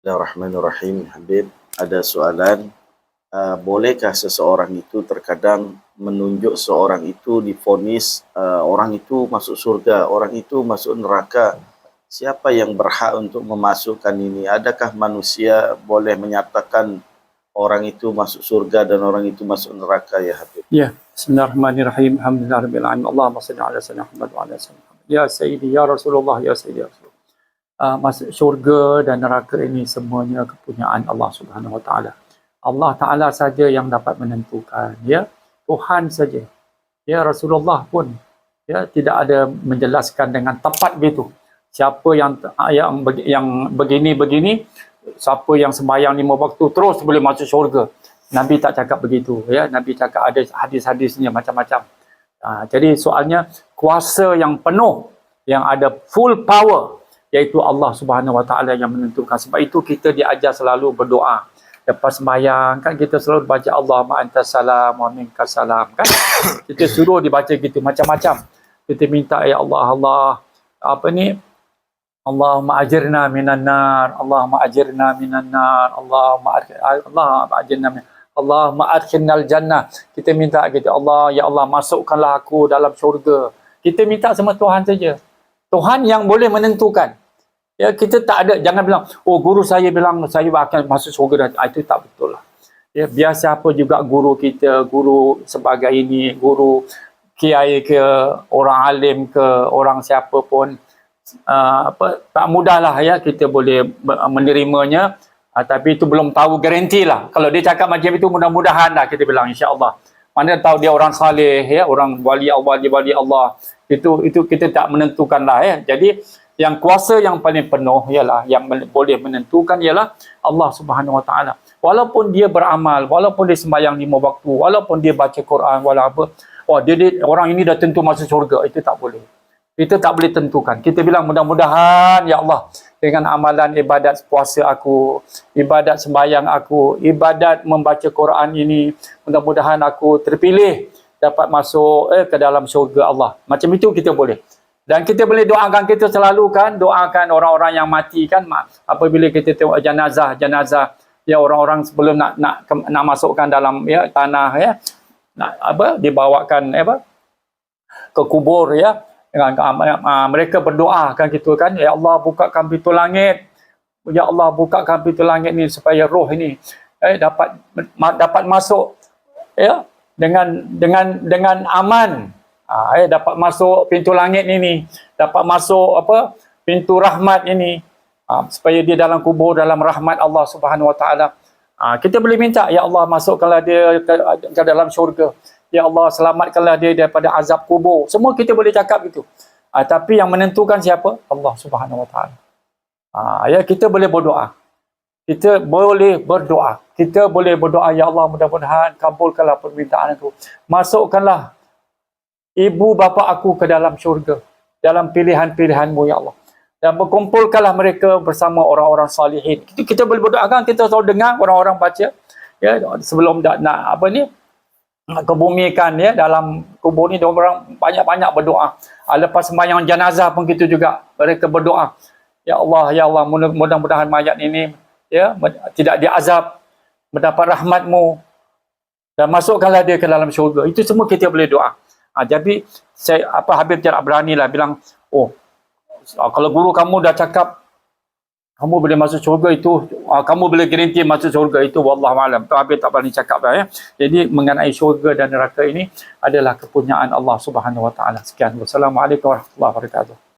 Bismillahirrahmanirrahim. Habib, ada soalan. Bolehkah seseorang itu terkadang menunjuk seorang itu divonis orang itu masuk surga, orang itu masuk neraka? Siapa yang berhak untuk memasukkan ini? Adakah manusia boleh menyatakan orang itu masuk surga dan orang itu masuk neraka, ya Habib? Ya, Bismillahirrahmanirrahim. Alhamdulillahirabbil alamin. Allahumma shalli ala sayyidina Muhammad wa ala sayyidina Muhammad. Ya Sayyidi, ya Rasulullah, ya Sayyidi, ya Rasulullah. Masuk syurga dan neraka ini semuanya kepunyaan Allah Subhanahu Wa Taala. Allah Taala saja yang dapat menentukan, ya. Tuhan saja. Ya, Rasulullah pun ya tidak ada menjelaskan dengan tepat gitu. Siapa yang begini, siapa yang sembahyang 5 waktu terus boleh masuk syurga. Nabi tak cakap begitu, ya. Nabi cakap ada hadis-hadisnya macam-macam. Jadi soalnya kuasa yang penuh, yang ada full power, iaitu Allah Subhanahu Wa Taala yang menentukan. Sebab itu kita diajar selalu berdoa. Lepas sembahyang kan kita selalu baca Allahumma antas salam wa minkas salam kan. Kita suruh dibaca gitu macam-macam. Kita minta ya Allah Allahumma ajirna minan nar, Allahumma ajirna minan nar, Allahumma ajirna min Allahumma adkhilnal jannah. Kita minta gitu, Allah, ya Allah, masukkanlah aku dalam syurga. Kita minta sama Tuhan saja. Tuhan yang boleh menentukan. Ya, kita tak ada, jangan bilang, oh guru saya bilang saya akan masuk syurga. Itu tak betul lah. Ya, biar siapa juga guru kita, guru sebagai ini, guru kiai ke, orang alim ke, orang siapa pun, tak mudahlah ya kita boleh menerimanya. Tapi itu belum tahu garanti lah. Kalau dia cakap macam itu, mudah-mudahan lah kita bilang insya-Allah. Mana tahu dia orang saleh, ya, orang wali Allah. Itu kita tak menentukan lah ya. Jadi yang kuasa yang paling penuh ialah yang boleh menentukan ialah Allah Subhanahu Wa Taala. Walaupun dia beramal, walaupun dia sembahyang 5 waktu, walaupun dia baca Quran, walaupun orang ini dah tentu masuk syurga, itu tak boleh. Kita tak boleh tentukan. Kita bilang mudah-mudahan ya Allah dengan amalan ibadat puasa aku, ibadat sembahyang aku, ibadat membaca Quran ini, mudah-mudahan aku terpilih dapat masuk ke dalam syurga Allah. Macam itu kita boleh. Dan kita boleh doakan, kita selalu kan doakan orang-orang yang mati kan, apabila kita tengok jenazah ya, orang-orang sebelum nak masukkan dalam ya tanah ya, dibawakan ke kubur ya, mereka berdoa kan gitu kan, ya Allah bukakan pintu langit, ya Allah bukakan pintu langit ni supaya roh ini dapat masuk ya dengan aman. Dapat masuk pintu langit ini, dapat masuk pintu rahmat ini, supaya dia dalam kubur dalam rahmat Allah Subhanahu Wa Taala. Kita boleh minta, ya Allah masukkanlah dia ke dalam syurga, ya Allah selamatkanlah dia daripada azab kubur. Semua kita boleh cakap itu. Tapi yang menentukan siapa? Allah Subhanahu Wa Taala. Ya, kita boleh berdoa. Kita boleh berdoa. Kita boleh berdoa, ya Allah mudah-mudahan kabulkanlah permintaan aku. Masukkanlah ibu bapa aku ke dalam syurga dalam pilihan-pilihan-Mu ya Allah, dan berkumpulkanlah mereka bersama orang-orang salihin. Kita boleh berdoa kan, kita selalu dengar orang-orang baca ya sebelum nak kebumikan ya dalam kubur ni, orang banyak-banyak berdoa. Lepas sembahyang jenazah pun kita juga mereka berdoa, ya Allah mudah-mudahan mayat ini ya tidak diazab, mendapat rahmat-Mu, dan masukkanlah dia ke dalam syurga. Itu semua kita boleh doa. Jadi Habib tidak beranilah bilang, kalau guru kamu dah cakap kamu boleh masuk syurga, itu kamu boleh garanti masuk syurga, itu wallahu alam. Habib tak berani cakap dah ya. Jadi mengenai syurga dan neraka ini adalah kepunyaan Allah Subhanahu Wa Taala. Sekian. Wassalamualaikum warahmatullahi wabarakatuh.